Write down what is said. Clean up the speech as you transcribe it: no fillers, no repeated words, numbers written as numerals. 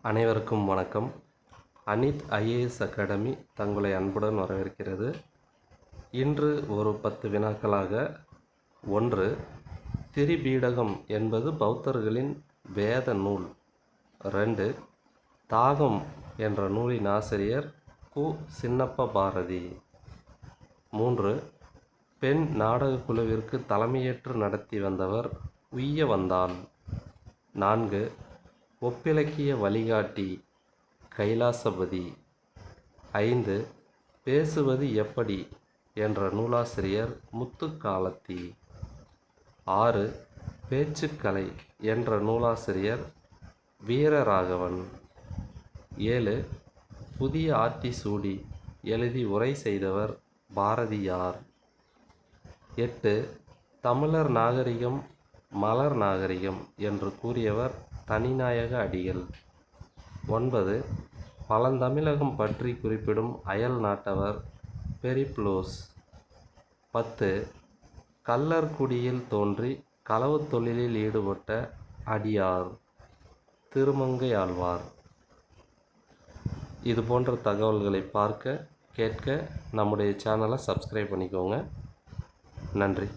அனைவருக்கும் வணக்கம். Anith IAS academy தங்களை அன்புடன் வரவேற்கிறது. இன்று ஒரு 10 வினாக்களாக, 1. திரிபீடகம் என்பது பௌத்தர்களின் வேத நூல். 2. தாகம் என்ற நூலின் ஆசிரியர் கு. சின்னப்ப பாரதி. 3. பெண் நாடகக் குழுவிற்கு தலைமையேற்று நடத்தி வந்தவர் உய்யவந்தாள். 4. ஒப்பிலக்கிய வழிகாட்டி கைலாசபதி. 5. பேசுவது எப்படி என்ற நூலாசிரியர் முத்துக்காலத்தி. 6. பேச்சுக்கலை என்ற நூலாசிரியர் வீரராகவன். 7. புதிய ஆத்திசூடி எழுதி உரை செய்தவர் பாரதியார். 8. தமிழர் நாகரிகம் மலர் நாகரிகம் என்று கூறியவர் தனிநாயக அடிகள். 9. பழந்தமிழகம் பற்றி குறிப்பிடும் அயல் நாட்டவர் பெரிப்ளோஸ். 10. கள்ளர் குடியில் தோன்றி களவுத் தொழிலில் ஈடுபட்ட அடியார் திருமங்கையாழ்வார். இது போன்ற தகவல்களை பார்க்க கேட்க நம்முடைய சேனலை சப்ஸ்கிரைப் பண்ணிக்கோங்க. நன்றி.